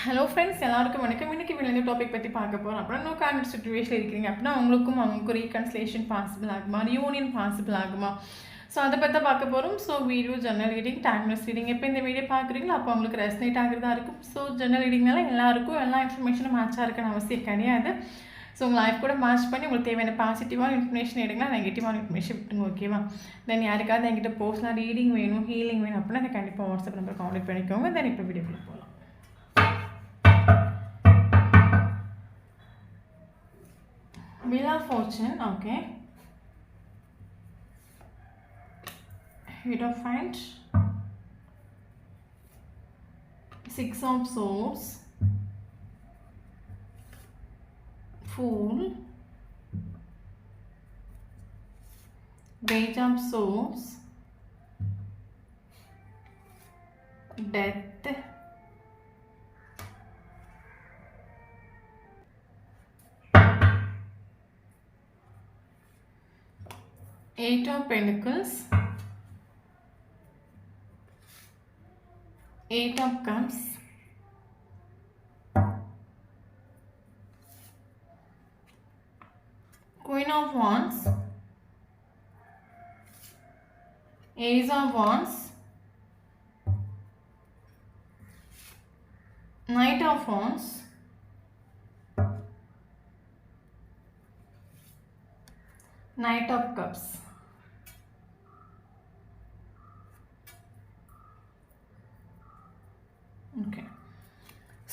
Hello friends, எல்லாருக்கும் வணக்கம். இன்றைக்கி இந்த டாபிக் பற்றி பார்க்க போகிறோம். அப்புறம் நோ கான்டெக்ட் சுச்சுவேஷன் இருக்கிறீங்க அப்படின்னா அவங்களுக்கும் ரீகன்சிலேஷன் பாசிபிள் ஆகுமா, ரியூனியன் பாசிபிள் ஆகுமா, ஸோ அதை பற்றி பார்க்க போகிறோம். So video journal reading, timeless reading எப்போ இந்த வீடியோ பார்க்குறீங்களோ அப்போ உங்களுக்கு ரெஸ்னேட் ஆகிறதா இருக்கும். ஸோ ஜர்னல் ரீடிங்னால எல்லாருக்கும் எல்லா இன்ஃபர்மேஷனும் மேட்சாக இருக்குன்னு அவசியம் கிடையாது. ஸோ உங்கள் லைஃப் கூட மேட்ச் பண்ணி உங்களுக்கு தேவையான பாசிட்டிவான இன்ஃபர்மேஷன் எடுங்களா, நெகட்டிவான இன்ஃபர்மேஷன் விட்டுங்க. ஓகேவா? தென் யாருக்காவது என்கிட்ட பர்சனலாக ரீடிங் வேணும், ஹீலிங் வேணும் அப்படின்னா எனக்கு கண்டிப்பாக வாட்ஸ்அப் நம்பர் கான்டெக்ட் பண்ணிக்கோங்க. தென் இப்போ வீடியோக்குள்ளே போகலாம். Wheel of Fortune, okay. Hierophant, Six of Swords, Fool, Page of Swords, Death, Eight of Pentacles, Eight of Cups, Queen of Wands, Ace of Wands, Knight of Wands, Knight of Cups. Okay,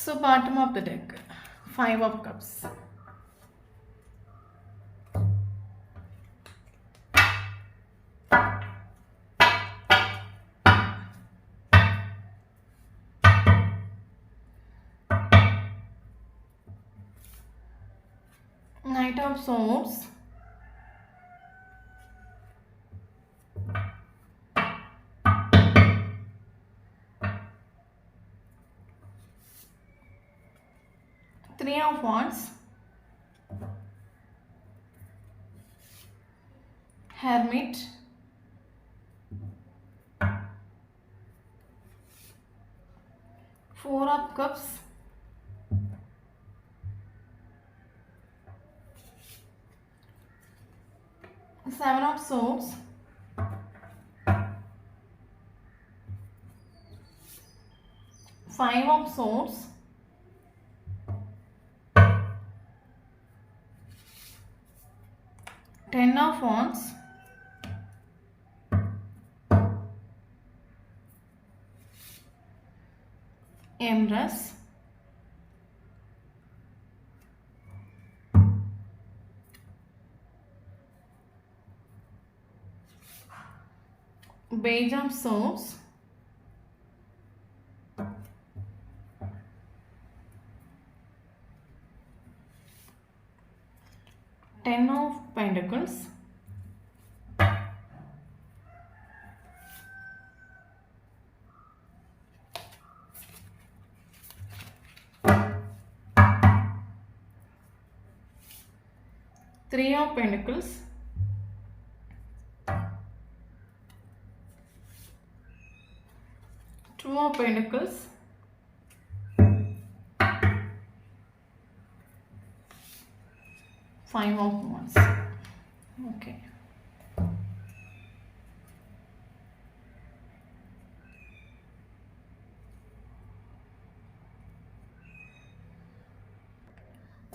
so bottom of the deck, Five of Cups, Knight of Swords, Three of Wands, Hermit, Four of Cups, Seven of Swords, Five of Swords, Ten of Wands, Empress, Page of Swords, Ten of Pentacles, Three of Pentacles, Two of Pentacles, Five of Wands. Okay.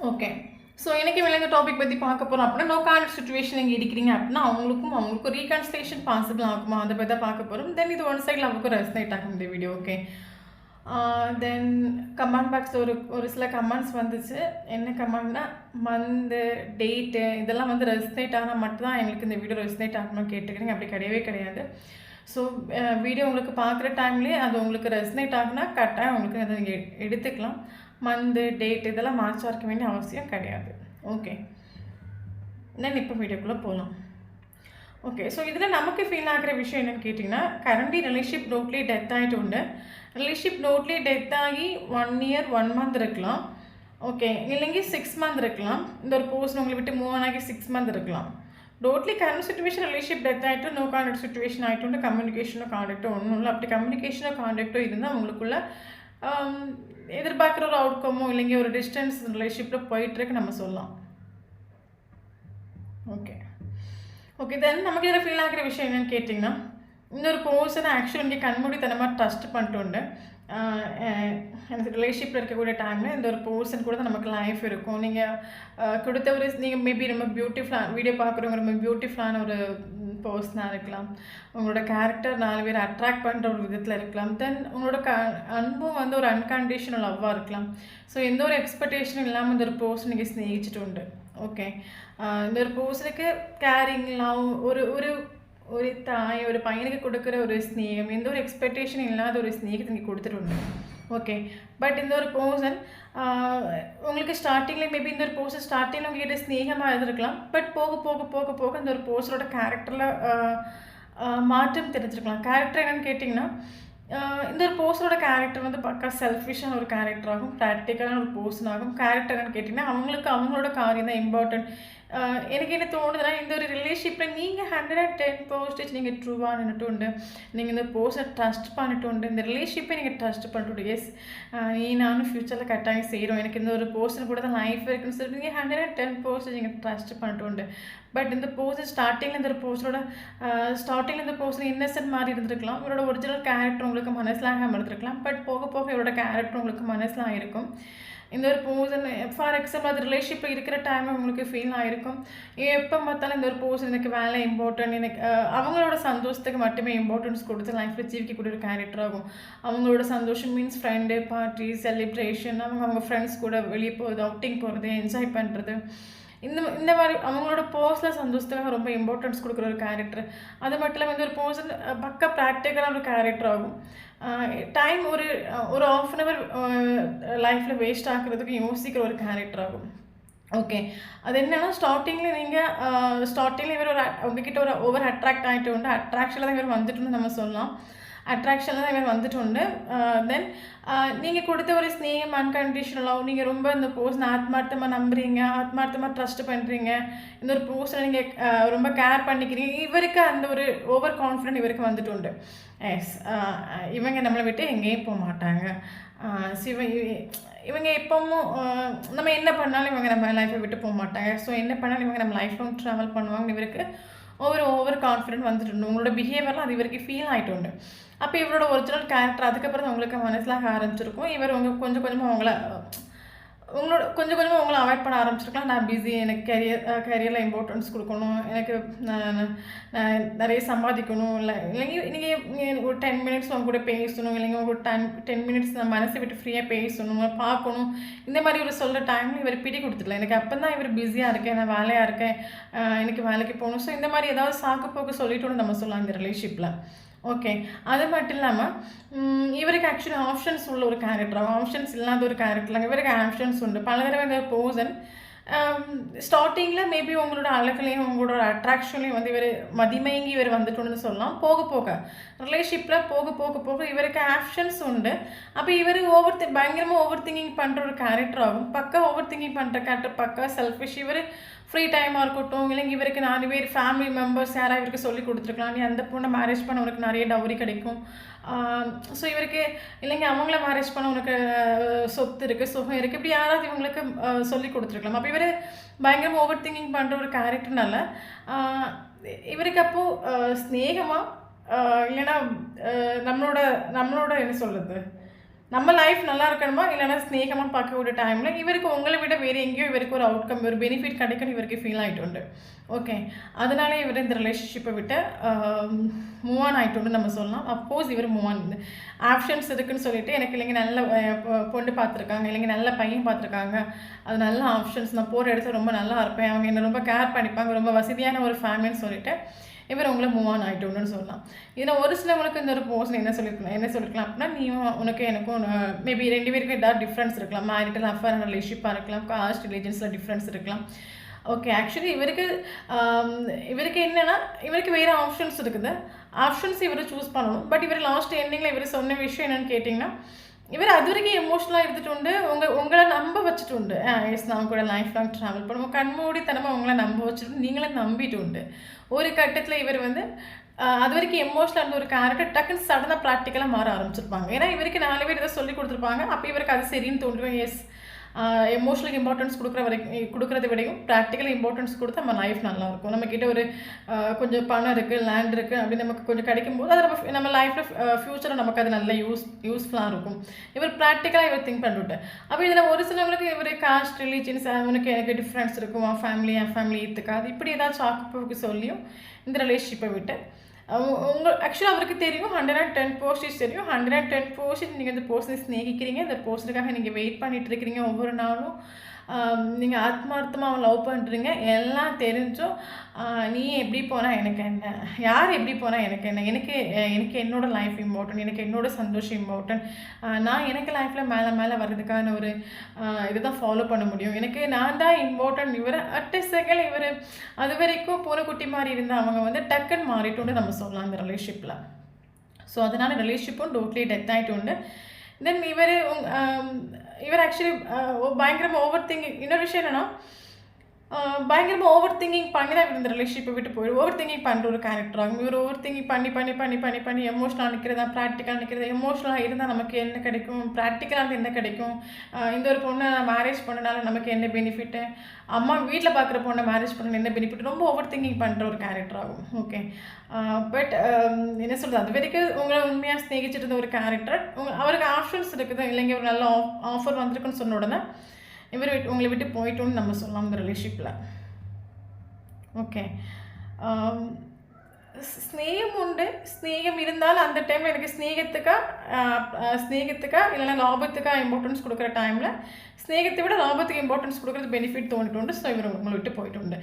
Okay, so எனக்கு இந்த topic பற்றி பார்க்க போகிறோம் அப்படின்னா no contact situation நீங்கள் இருக்கிறீங்க அப்படின்னா அவங்களுக்கும் ரீகன்சிலேஷன் பாசிபிள் ஆகுமா அதை பற்றி தான் பார்க்க போகிறோம். தென் இது ஒன் சைடில் அவங்களுக்கும் ரெஸ்னேட் ஆகும் இந்த வீடியோ. ஓகே, தென் கமெண்ட் பாக்ஸில் ஒரு சில கமெண்ட்ஸ் வந்துச்சு. என்ன கமெண்ட்னா, மந்த்து டேட்டு இதெல்லாம் வந்து ரெஸ்னேட் ஆனால் மட்டும்தான் எங்களுக்கு இந்த வீடியோ ரெஸ்னேட் ஆகணும்னு கேட்டுக்கிறீங்க. அப்படி கிடையவே கிடையாது. ஸோ வீடியோ உங்களுக்கு பார்க்குற டைம்லேயே அது உங்களுக்கு ரெஸ்னேட் ஆகுனா கரெக்டாக உங்களுக்கு அதை நீங்கள் எடுத்துக்கலாம். மந்த்து டேட் இதெல்லாம் மார்ச்சாக இருக்க வேண்டிய அவசியம் கிடையாது. ஓகே, தென் இப்போ வீடியோக்குள்ளே போகலாம். ஓகே, ஸோ இதில் நமக்கு ஃபீல் ஆகிற விஷயம் என்னென்னு கேட்டிங்கன்னா, கரண்ட்லி ரிலேஷன்ஷிப் டோட்லி டெத் ஆகிட்டு உண்டு. ரிலேஷன்ஷிப் டோட்லி டெத் ஆகி 1 year 1 month இருக்கலாம். ஓகே, இல்லைங்க 6 month இருக்கலாம். இந்த ஒரு போஸ்ட் உங்களை விட்டு மூவ் ஆகி 6 month இருக்கலாம். Totally current situation relationship death ஆகிட்டு நோ கான்டாக்ட் சிச்சுவேஷன் ஆகிட்டு கம்யூனிகேஷனோ கான்டாக்டோ ஒன்றும் இல்லை. அப்படி கம்யூனிகேஷனோ கான்டாக்டோ இருந்தால் உங்களுக்குள்ள எதிர்பார்க்குற ஒரு அவுட்கமோ இல்லைங்க ஒரு டிஸ்டன்ஸ் ரிலேஷன்ஷிப்பில் போயிட்டுருக்கு நம்ம சொல்லலாம். ஓகே ஓகே தென் நமக்கு இதில் ஃபீல் ஆகிற விஷயம் என்னென்னு கேட்டிங்கன்னா, இன்னொரு பர்சனை ஆக்சுவலி இங்கே கண்மூடித்தனமாக ட்ரஸ்ட் பண்ணிட்டு உண்டு. எனக்கு ரிலேஷன்ஷிப்பில் இருக்கக்கூடிய டைமில் இந்த ஒரு பர்சன் கூட தான் நமக்கு லைஃப் இருக்கும். நீங்கள் கொடுத்த ஒரு நீங்கள் மேபி ரொம்ப பியூட்டிஃபுல்லாக வீடியோ பார்க்குறவங்க ரொம்ப பியூட்டிஃபுல்லான ஒரு பர்சனாக இருக்கலாம். உங்களோட கேரக்டர் 4 பேர் அட்ராக்ட் பண்ணுற ஒரு விதத்தில் இருக்கலாம். தென் உங்களோட அன்பும் வந்து ஒரு அன்கண்டிஷனல் லவ்வாக இருக்கலாம். ஸோ எந்த ஒரு எக்ஸ்பெக்டேஷனும் இல்லாமல் இந்த ஒரு பர்சன் நீங்கள் ஸ்நேகிச்சுட்டு உண்டு. ஓகே இந்த ஒரு பர்சனுக்கு கேரிங் லவ் ஒரு ஒரு ஒரு தாய் ஒரு பையனுக்கு கொடுக்குற ஒரு ஸ்நேகம் எந்த ஒரு எக்ஸ்பெக்டேஷன் இல்லாத ஒரு ஸ்நேகத்தை நீங்கள் கொடுத்துட்டு உண்டு. ஓகே பட் இந்த ஒரு பர்சன் உங்களுக்கு ஸ்டார்டிங்கில் மேபி இந்த ஒரு பர்சன் ஸ்டார்டிங்கில் உங்கள்கிட்ட ஸ்நேகமாக இருந்திருக்கலாம். பட் போக போக போக போக இந்த ஒரு பர்சனோட கேரக்டரில் மாற்றம் தெரிஞ்சிருக்கலாம். கேரக்டர் என்னென்னு கேட்டிங்கன்னா, இந்த ஒரு பர்சனோட கேரக்டர் வந்து பக்கா செல்ஃபிஷான ஒரு கேரக்டராகும், ப்ராக்டிக்கலான ஒரு பர்சன் ஆகும். கேரக்டர் என்னென்னு கேட்டிங்கன்னா, அவங்களுக்கு அவங்களோட காரியம் தான் இம்பார்ட்டன்ட். எனக்கு என்ன தோணுதுன்னா, இந்த ஒரு ரிலேஷன்ஷிப்பில் நீங்கள் 110% நீங்கள் ட்ரூவாக நின்றுட்டு உண்டு. நீங்கள் இந்த பர்சனை ட்ரஸ்ட் பண்ணிட்டு உண்டு. இந்த ரிலேஷன்ஷிப்பை நீங்கள் ட்ரஸ்ட் பண்ணிட்டு உண்டு. எஸ் நீ நானும் ஃப்யூச்சரில் கட்டாயம் செய்கிறோம், எனக்கு இந்த ஒரு பர்சன் கூட தான் லைஃப் இருக்குன்னு சொல்லிட்டு நீங்கள் 110% நீங்கள் ட்ரஸ்ட் பண்ணிட்டு உண்டு. பட் இந்த பர்சன் ஸ்டார்டிங்கில் இந்த ஒரு பர்சனோட ஸ்டார்டிங்கில் இந்த பர்சன் இன்னசென்ட் மாதிரி இருந்திருக்கலாம். இவரோட ஒரிஜினல் கேரக்டர் உங்களுக்கு மனசில் ஆகாமல் இருந்திருக்கலாம். பட் போக போக இவரோட கேரக்டர் உங்களுக்கு மனசில் ஆகிருக்கும். இந்த ஒரு பர்சன் ஃபார் எக்ஸாம்பிள் அது ரிலேஷன்ஷிப்பில் இருக்கிற டைம் உங்களுக்கு ஃபீல் ஆகிருக்கும். எப்போ பார்த்தாலும் இந்த ஒரு பர்சன் எனக்கு வேலை இம்பார்ட்டன்ட், எனக்கு அவங்களோட சந்தோஷத்துக்கு மட்டுமே இம்பார்ட்டன்ஸ் கொடுத்து லைஃப்பில் ஜீவிக்கக்கூடிய ஒரு கேரக்டர் ஆகும். அவங்களோட சந்தோஷம் மீன்ஸ் ஃப்ரெண்டு பார்ட்டி செலிப்ரேஷன், அவங்க ஃப்ரெண்ட்ஸ் கூட வெளியே போகிறது, அவுட்டிங் போகிறது, என்ஜாய் பண்ணுறது, இந்த மாதிரி அவங்களோட பர்சனல் சந்தோஷத்துக்காக ரொம்ப இம்பார்ட்டன்ஸ் கொடுக்குற ஒரு கேரக்டர். அது மட்டும் இல்லாமல் இந்த ஒரு பர்சன் பக்கா ப்ராக்டிக்கலான ஒரு கேரக்டர் ஆகும். டைம் ஒரு 1/2 hour லைஃப்பில் வேஸ்ட் ஆகிறதுக்கு யோசிக்கிற ஒரு கேரக்டர் ஆகும். ஓகே அது என்னென்னா, ஸ்டார்டிங்கில் இவர் உங்ககிட்ட ஒரு ஓவர் அட்ராக்ட் ஆகிட்டு உண்டு. அட்ராக்ஷனில் தான் இவர் வந்துட்டுன்னு நம்ம சொல்லலாம். அட்ராக்ஷனில் தான் இவர் வந்துட்டு உண்டு. தென் நீங்கள் கொடுத்த ஒரு ஸ்நேகம் அன்கண்டிஷனலாகவும் நீங்கள் ரொம்ப இந்த பர்சனை ஆத்மார்த்தமாக நம்புறீங்க, ஆத்மார்த்தமாக ட்ரஸ்ட் பண்ணுறீங்க, இந்த ஒரு பர்சனை நீங்கள் ரொம்ப கேர் பண்ணிக்கிறீங்க. இவருக்கு அந்த ஒரு ஓவர் கான்ஃபிடென்ட் இவருக்கு வந்துட்டு உண்டு. எஸ் இவங்க நம்மளை விட்டு எங்கேயும் போக மாட்டாங்க. இவங்க எப்பவும் நம்ம என்ன பண்ணாலும் இவங்க நம்ம லைஃப்பை விட்டு போக மாட்டாங்க. ஸோ என்ன பண்ணாலும் இவங்க நம்ம லைஃப் லாங் ட்ராவல் பண்ணுவாங்க. இவருக்கு ஓவர் கான்ஃபிடென்ட் வந்துட்டு உங்களோட பிஹேவியர்லாம் அது இவருக்கு ஃபீல் ஆகிட்டு உண்டு. அப்போ இவரோட ஒரிஜினல் கேரக்டர் அதுக்கப்புறம் உங்களுக்கு மனசிலாக ஆரம்பிச்சிருக்கும். இவர் கொஞ்சம் கொஞ்சமாக உங்களை அவாய்ட் பண்ண ஆரம்பிச்சிருக்கலாம். நான் பிஸி, எனக்கு கரியரில் இம்பார்ட்டன்ஸ் கொடுக்கணும், எனக்கு நான் நிறைய சம்பாதிக்கணும், இல்லைங்க நீங்கள் ஒரு 10 minutes அவங்க கூட பேசணும், இல்லைங்க ஒரு 10 minutes நான் மனசை விட்டு ஃப்ரீயாக பேசணும், பார்க்கணும், இந்த மாதிரி ஒரு சொல்கிற டைமில் இவர் பிடி கொடுத்துடல. எனக்கு அப்போ தான் இவர் பிஸியாக இருக்கேன், நான் வேலையாக இருக்கேன், எனக்கு வேலைக்கு போகணும். ஸோ இந்த மாதிரி ஏதாவது சாக்கு போக்கு சொல்லிட்டோன்னு நம்ம சொல்லலாம் இந்த ரிலேஷன்ஷிப்பில். ஓகே அது மட்டும் இல்லாமல் இவருக்கு ஆக்சுவலி ஆப்ஷன்ஸ் உள்ள ஒரு கேரக்டர், ஆப்ஷன்ஸ் இல்லாத ஒரு கேரக்டர். இவருக்கு ஆப்ஷன்ஸ் உண்டு. பல தடவை இந்த பர்சன் ஸ்டார்டிங்கில் மேபி உங்களோட அழகுலையும் உங்களோட அட்ராக்ஷன்லையும் வந்து இவர் மதிமயங்கி இவர் வந்துட்டுன்னு சொல்லலாம். போக போக ரிலேஷன்ஷிப்பில் போக போக போக இவருக்கு ஆப்ஷன்ஸ் உண்டு. அப்போ இவர் பயங்கரமாக ஓவர் திங்கிங் பண்ணுற ஒரு கேரக்டர் ஆகும். பக்கா ஓவர் திங்கிங் பண்ணுற கேரக்டர், பக்கா செல்ஃபிஷ். இவர் ஃப்ரீ டைமாக இருக்கட்டும், இல்லைங்க இவருக்கு 4 பேர் ஃபேமிலி மெம்பர்ஸ் யாராவது இவருக்கு சொல்லி கொடுத்துருக்கலாம், நீ அந்த பொண்ணை மேரேஜ் பண்ண உனக்கு நிறைய டவுரி கிடைக்கும். ஸோ இவருக்கு இல்லைங்க அவங்கள மேரேஜ் பண்ண உனக்கு சொத்து இருக்குது, சுகம் இருக்குது, இப்படி யாராவது இவங்களுக்கு சொல்லி கொடுத்துருக்கலாம். அப்போ இவர் பயங்கரமாக ஓவர் திங்கிங் பண்ணுற ஒரு கேரக்டர்னால இவருக்கு அப்போது ஸ்நேகமாக இல்லைன்னா நம்மளோட என்ன சொல்கிறது, நம்ம லைஃப் நல்லா இருக்கணுமா இல்லைனா ஸ்நேகமாக பார்க்க ஒரு டைமில் இவருக்கு உங்களை விட வேறு எங்கேயோ இவருக்கு ஒரு அவுட்கம், ஒரு பெனிஃபிட் கிடைக்குன்னு இவருக்கு ஃபீல் ஆகிட்டு உண்டு. ஓகே அதனால இவர் இந்த ரிலேஷன்ஷிப்பை விட்டு மூவ் ஆன் ஆகிட்டு நம்ம சொல்லலாம். அஃப்கோர்ஸ் இவர் மூவ் ஆன் ஆப்ஷன்ஸ் இருக்குதுன்னு சொல்லிட்டு எனக்கு இல்லைங்க நல்ல பொண்ணு பார்த்துருக்காங்க, இல்லைங்க நல்ல பையன் பார்த்துருக்காங்க, அது நல்ல ஆப்ஷன்ஸ், நான் போகிற இடத்துல ரொம்ப நல்லா இருப்பேன், அவங்க என்னை ரொம்ப கேர் பண்ணிப்பாங்க, ரொம்ப வசதியான ஒரு ஃபேமிலின்னு சொல்லிட்டு இவர் உங்களை மூவ் ஆன் ஆகிட்டோன்னு சொல்லலாம். இதில் ஒரு சிலவங்களுக்கு இந்த ஒரு பர்சன் என்ன சொல்லியிருக்கலாம் அப்படின்னா, நீயும் உனக்கு எனக்கும் மேபி 2 பேருக்கு ஏதாவது டிஃப்ரென்ஸ் இருக்கலாம், மேரிட்டல் அஃபேர் ரிலேஷன்ஷிப்பாக இருக்கலாம், காஸ்ட் ரிலீஜன்ஸில் டிஃப்ரென்ஸ் இருக்கலாம். ஓகே ஆக்சுவலி இவருக்கு என்னென்னா இவருக்கு வேறு ஆப்ஷன்ஸ் இருக்குது, ஆப்ஷன்ஸ் இவர் சூஸ் பண்ணணும். பட் இவர் லாஸ்ட் எண்டிங்கில் இவர் சொன்ன விஷயம் என்னென்னு கேட்டிங்கன்னா, இவர் அது வரைக்கும் எமோஷனலாக இருந்துட்டு உண்டு, உங்களை நம்ப வச்சுட்டு உண்டு. எஸ் நான் கூட லைஃப் லாங் ட்ராவல் பண்ணுவோம், கண்மூடித்தனமாக உங்களை நம்ப வச்சுட்டு நீங்களே நம்பிட்டு உண்டு. ஒரு கட்டத்தில் இவர் வந்து அது வரைக்கும் எமோஷனலாக இருந்த ஒரு கேரக்டர் டக்குன்னு சடனாக ப்ராக்டிக்கலாக மாற ஆரம்பிச்சிருப்பாங்க. ஏன்னா இவருக்கு 4 பேர் இதை சொல்லி கொடுத்துருப்பாங்க. அப்போ இவருக்கு அது சரின்னு தோன்றும். எஸ், எமோஷனல் இம்பார்ட்டன்ஸ் கொடுக்குறத விடையும் ப்ராக்டிக்கல் இம்பார்ட்டன்ஸ் கொடுத்தா நம்ம லைஃப் நல்லாயிருக்கும். நம்மக்கிட்ட ஒரு கொஞ்சம் பணம் இருக்குது, லேண்ட் இருக்குது அப்படி நமக்கு கொஞ்சம் கிடைக்கும்போது அது நம்ம லைஃப்பில் ஃப்யூச்சரில் நமக்கு அது நல்ல யூஸ்ஃபுல்லாக இருக்கும். இவர் ப்ராக்டிக்கலாக இவர் திங்க் பண்ணிவிட்டு அப்போ இதில் ஒரு சிலவங்களுக்கு இவர் காஸ்ட் ரிலீஜன்ஸ் அவனுக்கு எனக்கு டிஃப்ரென்ஸ் இருக்கும், என் ஃபேமிலி ஏற்றுக்காது, இப்படி ஏதாச்சும் ஆக்குப்புக்கு சொல்லியும் இந்த ரிலேஷன்ஷிப்பை விட்டு ஆக்சுவலாக அவருக்கு தெரியும் 110% தெரியும். 110% நீங்கள் இந்த பர்சனை ஸ்நேகிக்கிறீங்க, இந்த பர்சனுக்காக நீங்கள் வெயிட் பண்ணிகிட்டு இருக்கிறீங்க, ஒவ்வொரு நாளும் நீங்கள் ஆத்மார்த்தமாக அவன் லவ் பண்ணுறீங்க. எல்லாம் தெரிஞ்சும் நீ எப்படி போனால் எனக்கு என்ன, யார் எப்படி போனால் எனக்கு என்ன, எனக்கு என்னோடய லைஃப் இம்பார்ட்டன்ட், எனக்கு என்னோடய சந்தோஷம் இம்பார்ட்டன்ட், நான் எனக்கு லைஃப்பில் மேலே வர்றதுக்கான ஒரு இதை தான் ஃபாலோ பண்ண முடியும், எனக்கு நான் தான் இம்பார்ட்டன்ட். இவர் அட் எ செகண்ட் இவர் அது வரைக்கும் பூனைக்குட்டி மாதிரி இருந்தால் அவங்க டக்குன்னு மாறிட்டு நம்ம சொல்லலாம் இந்த ரிலேஷன்ஷிப்பில். ஸோ அதனால் ரிலேஷன்ஷிப்பும் டோட்லி டெத் ஆகிட்டு உண்டு. தென் இவர் ஆக்சுவலி பயங்கரமாக ஓவர் திங்கிங். இன்னொரு விஷயம் என்னென்னா பயங்கரமாக ஓவர் திங்கிங் பண்ணி தான் இவர் இந்த ரிலேஷன்ஷிப்பை விட்டு போயிடும். ஓவர் திங்கிங் பண்ணுற ஒரு கேரக்டர் ஆகும். இவர் ஓவர் திங்கிங் பண்ணி எமோஷனலாக நிற்கிறதா, ப்ராக்டிக்கலாக நிற்கிறதா. எமோஷனலாக இருந்தால் நமக்கு என்ன கிடைக்கும், ப்ராக்டிக்கலாக என்ன கிடைக்கும், இந்த ஒரு பொண்ணை மேரேஜ் பண்ணனால நமக்கு என்ன பெனிஃபிட்டு, அம்மா வீட்டில் பார்க்குற பொண்ணை மேரேஜ் பண்ண என்ன பெனிஃபிட், ரொம்ப ஓவர் திங்கிங் பண்ணுற ஒரு கேரக்டர் ஆகும். ஓகே, பட் என்ன சொல்கிறது, அது வரைக்கும் உங்களை உண்மையாக ஸ்நேகிச்சிட்டு இருந்த ஒரு கேரக்டர் அவருக்கு ஆப்ஷன்ஸ் இருக்குது, இல்லைங்க ஒரு நல்ல ஆஃபர் வந்திருக்குன்னு சொன்ன உடனே உங்களை விட்டு போயிட்டோன்னு நம்ம சொல்லலாம் இந்த ரிலேஷன்ஷிப்பில். ஓகே, ஸ்நேகம் உண்டு. ஸ்நேகம் இருந்தாலும் அந்த டைமில் எனக்கு ஸ்நேகத்துக்கா இல்லைன்னா லாபத்துக்கா இம்பார்ட்டன்ஸ் கொடுக்குற டைமில் ஸ்நேகத்தை விட லாபத்துக்கு இம்பார்ட்டன்ஸ் கொடுக்குறது பெனிஃபிட் தோணிட்டு உண்டு. ஸோ இவர் உங்களை விட்டு போயிட்டு உண்டு.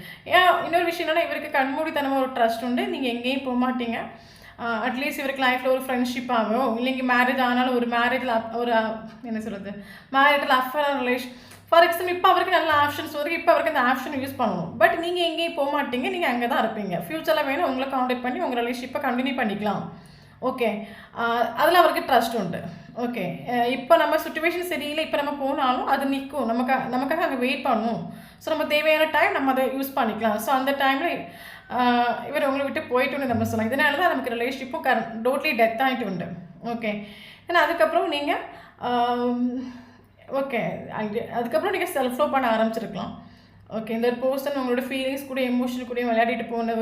இன்னொரு விஷயம் என்னென்னா இவருக்கு கண்மூடித்தனமாக ஒரு ட்ரஸ்ட் உண்டு. நீங்கள் எங்கேயும் போக மாட்டீங்க. அட்லீஸ்ட் இவருக்கு லைஃப்பில் ஒரு ஃப்ரெண்ட்ஷிப்பாகவோ இல்லைங்க மேரேஜ் ஆனாலும் ஒரு மேரேஜில் அஃபர் ரிலேஷன் ஃபார் எக்ஸாம்பிள் இப்போ அவருக்கு நல்ல ஆப்ஷன்ஸ் வருது, இப்போ அவருக்கு அந்த ஆப்ஷன் யூஸ் பண்ணணும். பட் நீங்கள் எங்கேயும் போக மாட்டீங்க, நீங்கள் அங்கே தான் இருப்பீங்க. ஃப்யூச்சரில் வேணும் உங்களை காண்டாக்ட் பண்ணி உங்கள் ரிலேஷன்ஷிப்பை கண்டினியூ பண்ணிக்கலாம். ஓகே, அதில் அவருக்கு ட்ரஸ்ட் உண்டு. ஓகே, இப்போ நம்ம சுச்சுவேஷன் சரியில்லை, இப்போ நம்ம போனாலும் அது நிற்கும், நமக்காக அங்கே வெயிட் பண்ணணும். ஸோ நம்ம தேவையான டைம் நம்ம அதை யூஸ் பண்ணிக்கலாம். ஸோ அந்த டைமில் இவர் உங்களை விட்டு போயிட்டு நம்ம சொல்லலாம். இதனால தான் நமக்கு ரிலேஷன்ஷிப்பும் டோட்லி டெத் ஆகிட்டு உண்டு. ஓகே, ஏன்னா அதுக்கப்புறம் நீங்கள் அதுக்கப்புறம் நீங்கள் செல்ஃப் லவ் பண்ண ஆரம்பிச்சிருக்கலாம். ஓகே, இந்த ஒரு பர்சன் உங்களோட ஃபீலிங்ஸ் கூட எமோஷன் கூட விளையாடிட்டு போன